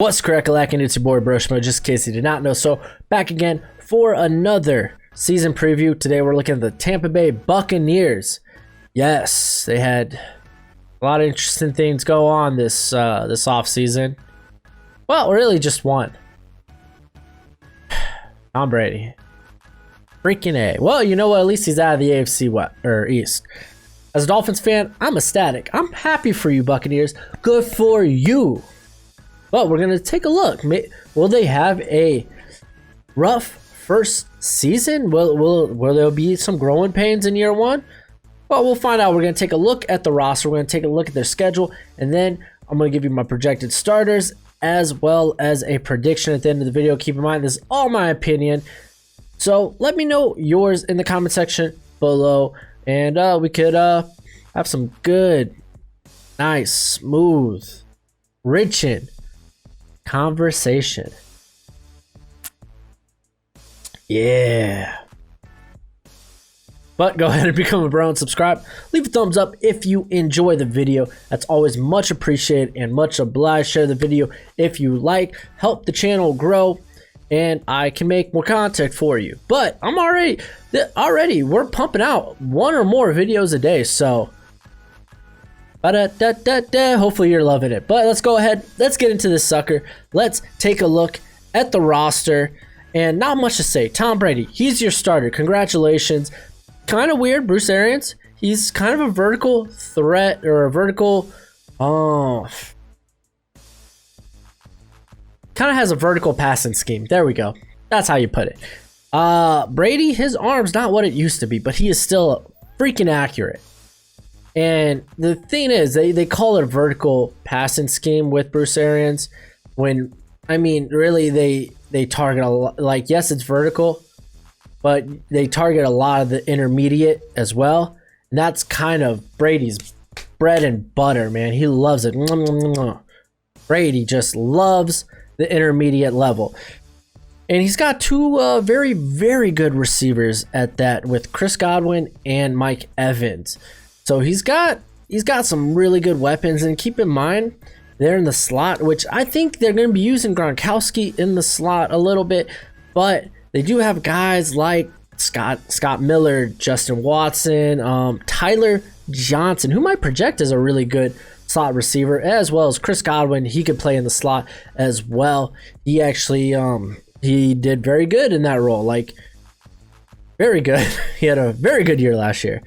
What's crack-a-lackin'? It's your boy Broshmo, just in case you did not know. So, back again for another season preview. Today we're looking at the Tampa Bay Buccaneers. Yes, they had a lot of interesting things go on this offseason. Well, really just one. Tom Brady. Freaking A. Well, you know what? At least he's out of the AFC East. As a Dolphins fan, I'm ecstatic. I'm happy for you, Buccaneers. Good for you. But we're going to take a look. Will they have a rough first season? Will there be some growing pains in year one? Well, we'll find out. We're going to take a look at the roster. We're going to take a look at their schedule. And then I'm going to give you my projected starters as well as a prediction at the end of the video. Keep in mind, this is all my opinion. So let me know yours in the comment section below. And we could have some good, nice, smooth, rich conversation. Yeah. But go ahead and become a bro and subscribe. Leave a thumbs up if you enjoy the video. That's always much appreciated and much obliged. Share the video if you like. Help the channel grow and I can make more content for you. But I'm already we're pumping out one or more videos a day, so hopefully you're loving it. But let's go ahead. Let's get into this sucker. Let's take a look at the roster. And not much to say. Tom Brady, he's your starter. Congratulations. Kind of weird, Bruce Arians. He's kind of a vertical threat or a vertical... kind of has a vertical passing scheme. There we go. That's how you put it. Brady, his arm's not what it used to be, but he is still freaking accurate. And the thing is, they call it a vertical passing scheme with Bruce Arians. When, I mean, really, they target a lot. Like, yes, it's vertical, but they target a lot of the intermediate as well. And that's kind of Brady's bread and butter, man. He loves it. Brady just loves the intermediate level. And he's got two very, very good receivers at that with Chris Godwin and Mike Evans. So he's got some really good weapons, and keep in mind they're in the slot, which I think they're going to be using Gronkowski in the slot a little bit, but they do have guys like Scott Miller, Justin Watson, Tyler Johnson, who might project as a really good slot receiver, as well as Chris Godwin. He could play in the slot as well. He actually he did very good in that role, like very good. He had a very good year last year.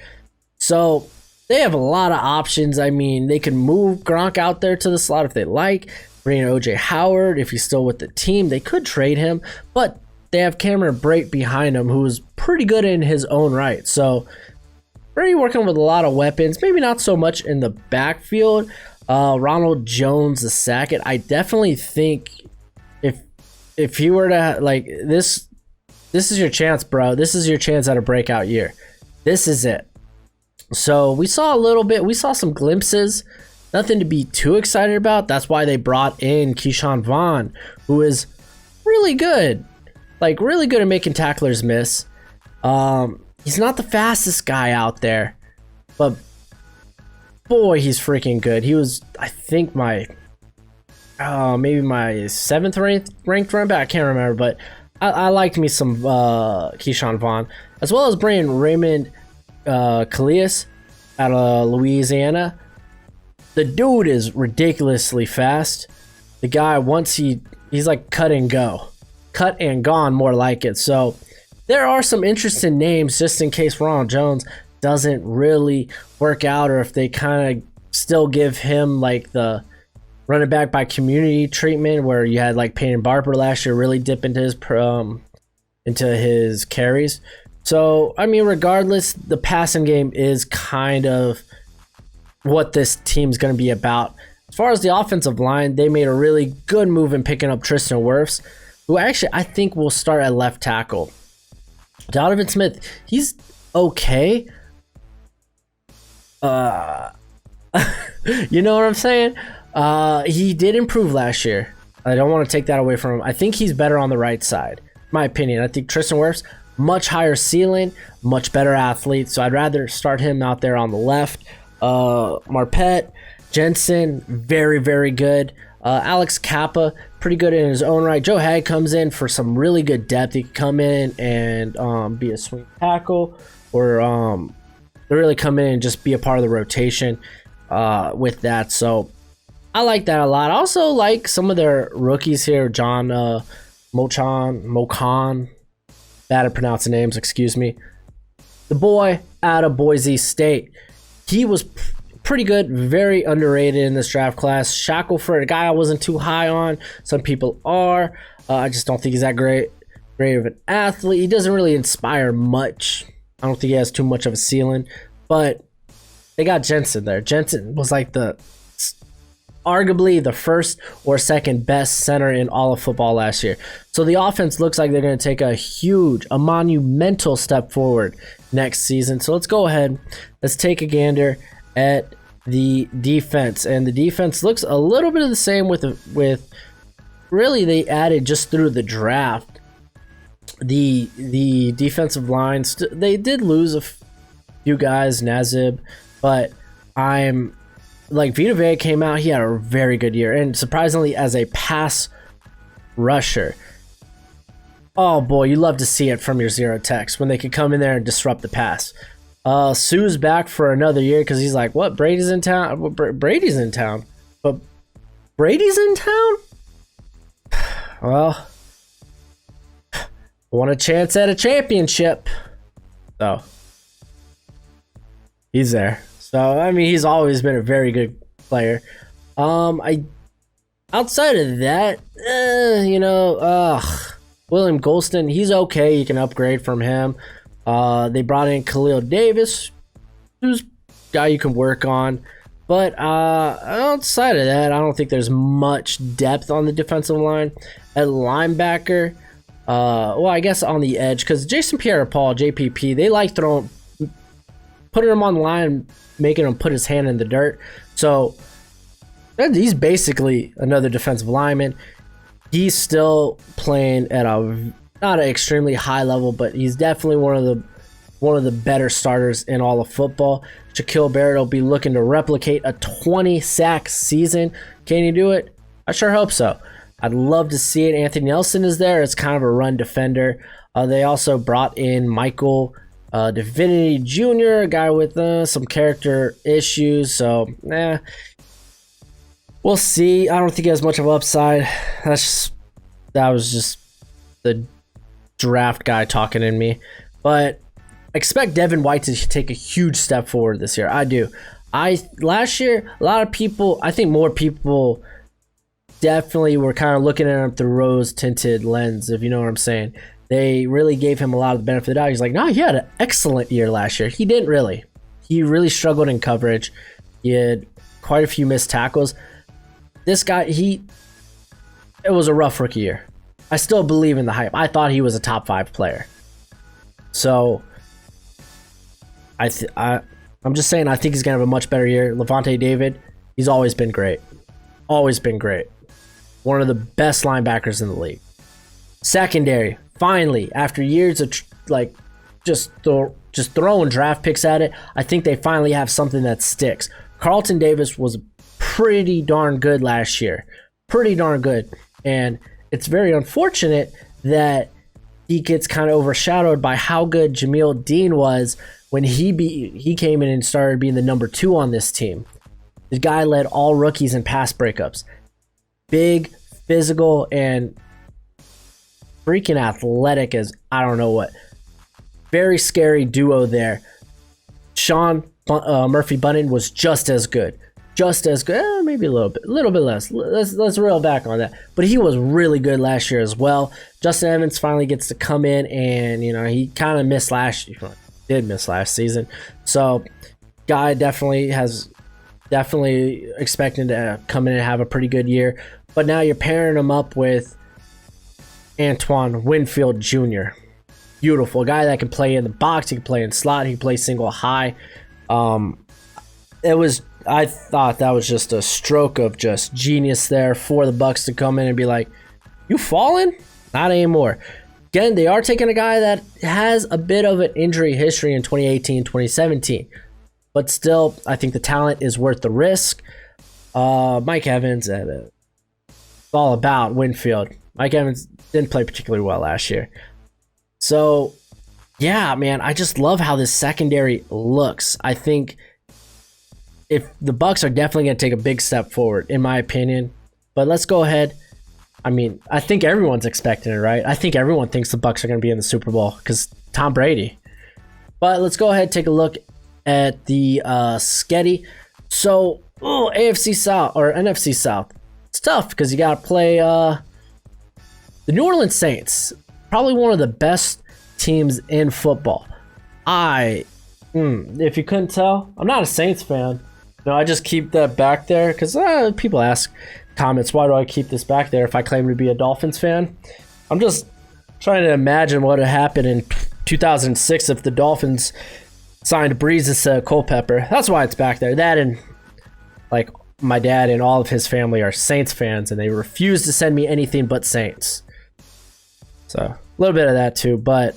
So they have a lot of options. I mean, they can move Gronk out there to the slot if they like. Bring in OJ Howard if he's still with the team. They could trade him, but they have Cameron Brate behind him, who is pretty good in his own right. So Brady working with a lot of weapons. Maybe not so much in the backfield. Ronald Jones II. I definitely think if he were to, like, this is your chance, bro. This is your chance at a breakout year. This is it. So we saw a little bit. We saw some glimpses. Nothing to be too excited about. That's why they brought in Keyshawn Vaughn, who is really good. Like, really good at making tacklers miss. He's not the fastest guy out there, but boy, he's freaking good. He was, I think, maybe my 7th ranked running back. I can't remember, but I liked me some Keyshawn Vaughn, as well as bringing Raymond Calais out of Louisiana. The dude is ridiculously fast. The guy, once he's like cut and gone, more like it. So there are some interesting names, just in case Ronald Jones doesn't really work out, or if they kind of still give him like the running back by community treatment, where you had like Peyton Barber last year really dip into his carries. So, I mean, regardless, the passing game is kind of what this team's going to be about. As far as the offensive line, they made a really good move in picking up Tristan Wirfs, who actually I think will start at left tackle. Donovan Smith, he's okay. You know what I'm saying? He did improve last year. I don't want to take that away from him. I think he's better on the right side, my opinion. I think Tristan Wirfs, much higher ceiling, much better athlete, so I'd rather start him out there on the left. Marpet, Jensen, very, very good. Alex Kappa, pretty good in his own right. Joe Hag comes in for some really good depth. He can come in and be a swing tackle, or they really come in and just be a part of the rotation with that. So I like that a lot. I also like some of their rookies here. John Mokan, bad at pronouncing names, excuse me. The boy out of Boise State. He was pretty good, very underrated in this draft class. Shackelford, a guy I wasn't too high on. Some people are. I just don't think he's that great of an athlete. He doesn't really inspire much. I don't think he has too much of a ceiling. But they got Jensen there. Jensen was like arguably the first or second best center in all of football last year. So the offense looks like they're going to take a monumental step forward next season. So let's go ahead. Let's take a gander at the defense. And the defense looks a little bit of the same with really they added just through the draft. The defensive lines, they did lose a few guys, Nazib, but I'm like Vita Vea came out, he had a very good year, and surprisingly as a pass rusher. Oh boy, you love to see it from your zero techs when they could come in there and disrupt the pass. Sue's back for another year because he's like, what? Brady's in town? Brady's in town. But Brady's in town? Well, want a chance at a championship. So he's there. So I mean, he's always been a very good player. Outside of that, William Golston, he's okay. You can upgrade from him. They brought in Khalil Davis, who's a guy you can work on. But outside of that, I don't think there's much depth on the defensive line. At linebacker, well, I guess on the edge, because Jason Pierre-Paul, JPP, they like putting him on the line, making him put his hand in the dirt. So he's basically another defensive lineman. He's still playing at not an extremely high level, but he's definitely one of the better starters in all of football. Shaquille Barrett will be looking to replicate a 20-sack season. Can he do it? I sure hope so. I'd love to see it. Anthony Nelson is there. It's kind of a run defender. They also brought in Michael Divinity Jr., a guy with some character issues. So, we'll see. I don't think he has much of an upside. That was just the draft guy talking in me. But expect Devin White to take a huge step forward this year. I do. Last year, a lot of people, I think more people definitely were kind of looking at him through rose-tinted lens, if you know what I'm saying. They really gave him a lot of the benefit of the doubt. He's like, no, he had an excellent year last year. He didn't really. He really struggled in coverage. He had quite a few missed tackles. This guy, it was a rough rookie year. I still believe in the hype. I thought he was a top 5 player. So, I'm just saying I think he's going to have a much better year. Levante David, he's always been great. Always been great. One of the best linebackers in the league. Secondary, finally, after years of just throwing draft picks at it, I think they finally have something that sticks. Carlton Davis was pretty darn good last year. Pretty darn good. And it's very unfortunate that he gets kind of overshadowed by how good Jamil Dean was when he came in and started being the number 2 on this team. The guy led all rookies in pass breakups. Big, physical, and freaking athletic as I don't know what. Very scary duo there. Sean Murphy Bunting was just as good. Maybe a little bit less. Let's reel back on that. But he was really good last year as well. Justin Evans finally gets to come in, and he kind of missed last season. So, guy definitely expecting to come in and have a pretty good year. But now you're pairing him up with Antoine Winfield Jr. Beautiful guy that can play in the box. He can play in slot. He can play single high. I thought that was just a stroke of just genius there for the Bucs to come in and be like, you fallen? Not anymore. Again, they are taking a guy that has a bit of an injury history in 2018, 2017. But still, I think the talent is worth the risk. Mike Evans, all about Winfield. Mike Evans didn't play particularly well last year. So, yeah, man, I just love how this secondary looks. I think if the Bucs are definitely going to take a big step forward, in my opinion. But let's go ahead. I mean, I think everyone's expecting it, right? I think everyone thinks the Bucs are going to be in the Super Bowl because Tom Brady. But let's go ahead and take a look at the schedule. So, AFC South or NFC South. It's tough because you got to play the New Orleans Saints. Probably one of the best teams in football. If you couldn't tell, I'm not a Saints fan. No, I just keep that back there because people ask comments, why do I keep this back there if I claim to be a Dolphins fan? I'm just trying to imagine what would happen in 2006 if the Dolphins signed Breeze instead of Culpepper. That's why it's back there. That and like my dad and all of his family are Saints fans, and they refuse to send me anything but Saints. So a little bit of that too, but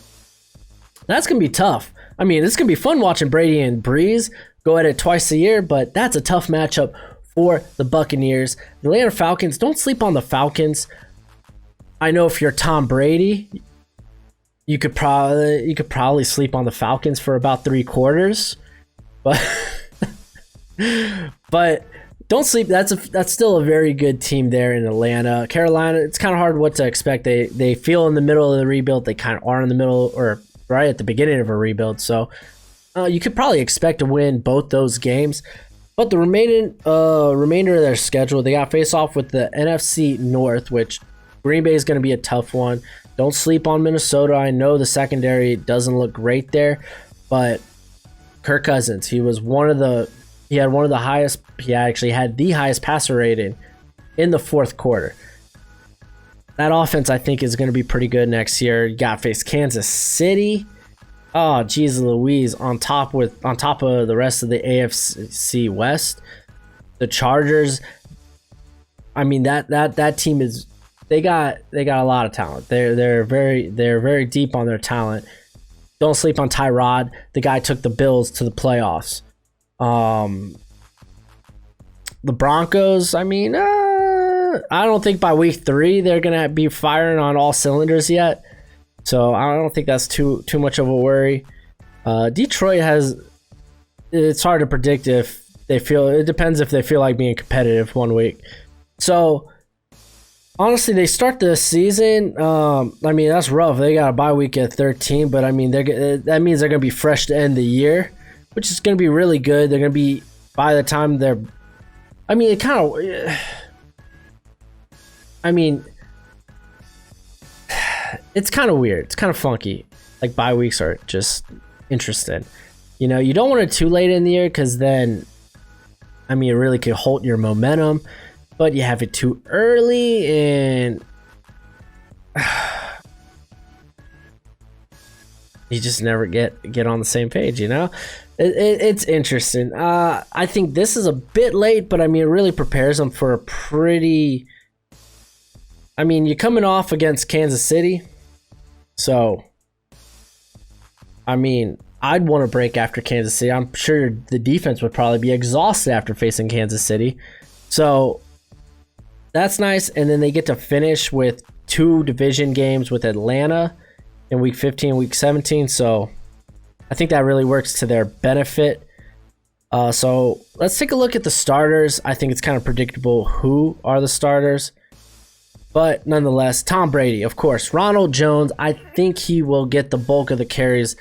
that's going to be tough. I mean, it's going to be fun watching Brady and Breeze go at it twice a year, but that's a tough matchup for the Buccaneers. The Atlanta Falcons, don't sleep on the Falcons. I know if you're Tom Brady, you could probably sleep on the Falcons for about 3 quarters, but but don't sleep. That's still a very good team there in Atlanta. Carolina, it's kind of hard what to expect. They feel in the middle of the rebuild. They kind of are in the middle or right at the beginning of a rebuild. So you could probably expect to win both those games. But the remainder of their schedule, they got face off with the NFC North, which Green Bay is going to be a tough one. Don't sleep on Minnesota. I know the secondary doesn't look great there, but Kirk Cousins, he had one of the highest. He actually had the highest passer rating in the fourth quarter. That offense, I think, is going to be pretty good next year. You got to face Kansas City. Oh, geez Louise, on top of the rest of the AFC West, the Chargers. I mean that team is they got a lot of talent. They're very deep on their talent. Don't sleep on Tyrod. The guy took the Bills to the playoffs. The Broncos. I mean, I don't think by week 3 they're gonna be firing on all cylinders yet. So I don't think that's too much of a worry. Detroit it's hard to predict if they feel. It depends if they feel like being competitive one week. So honestly, they start the season. I mean, that's rough. They got a bye week at 13, but I mean, that means they're gonna be fresh to end the year, which is gonna be really good. They're gonna be by the time they're. I mean, it kind of. I mean. It's kind of weird. It's kind of funky. Like bye weeks are just interesting. You know, you don't want it too late in the year because then, I mean, it really could halt your momentum. But you have it too early and you just never get on the same page. You know, it's interesting. I think this is a bit late, but I mean, it really prepares them for a pretty. I mean, you're coming off against Kansas City. So, I mean, I'd want to break after Kansas City. I'm sure the defense would probably be exhausted after facing Kansas City. So, that's nice. And then they get to finish with 2 division games with Atlanta in week 15 and week 17. So, I think that really works to their benefit. So, let's take a look at the starters. I think it's kind of predictable who are the starters. But nonetheless, Tom Brady, of course. Ronald Jones, I think he will get the bulk of the carries.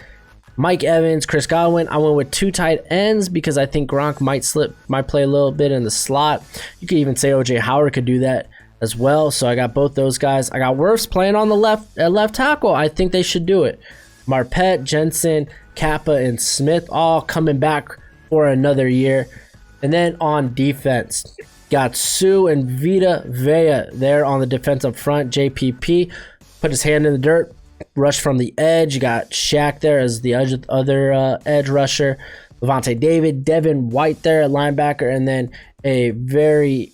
Mike Evans, Chris Godwin. I went with 2 tight ends because I think Gronk might play a little bit in the slot. You could even say OJ Howard could do that as well. So I got both those guys. I got Wirfs playing on the left tackle. I think they should do it. Marpet, Jensen, Kappa, and Smith all coming back for another year. And then on defense, got Sue and Vita Vea there on the defensive front. JPP put his hand in the dirt, rushed from the edge. You got Shaq there as the other edge rusher. Levante David, Devin White there at linebacker, and then a very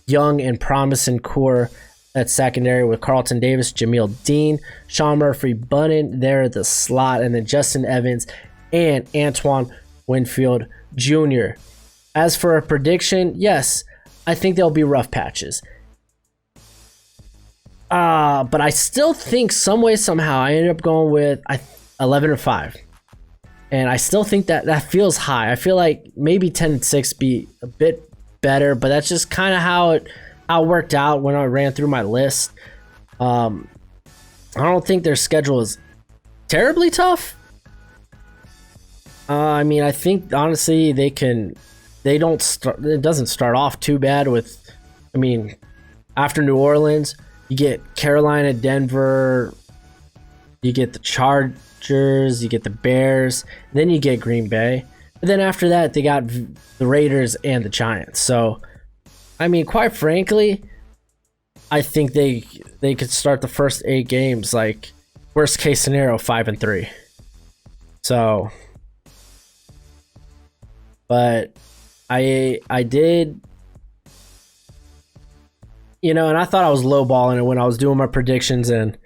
young and promising core at secondary with Carlton Davis, Jameel Dean, Sean Murphy-Bunting there at the slot, and then Justin Evans and Antoine Winfield Jr. As for a prediction, yes, I think there'll be rough patches. But I still think some way, somehow, I ended up going with 11-5. And I still think that feels high. I feel like maybe 10-6 be a bit better, but that's just kind of how it worked out when I ran through my list. I don't think their schedule is terribly tough. I mean, I think honestly it doesn't start off too bad with, I mean, after New Orleans, you get Carolina, Denver, you get the Chargers, you get the Bears, then you get Green Bay. But then after that, they got the Raiders and the Giants. So, I mean, quite frankly, I think they could start the first 8 games, like, worst case scenario, 5-3. So, but I did, you know, and I thought I was lowballing it when I was doing my predictions, and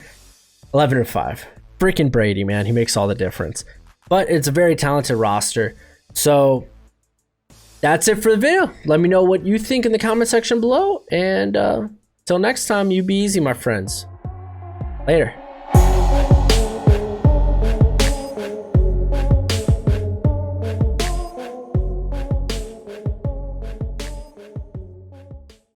11-5. Freaking Brady, man, he makes all the difference. But it's a very talented roster. So that's it for the video. Let me know what you think in the comment section below. And till next time, you be easy, my friends. Later.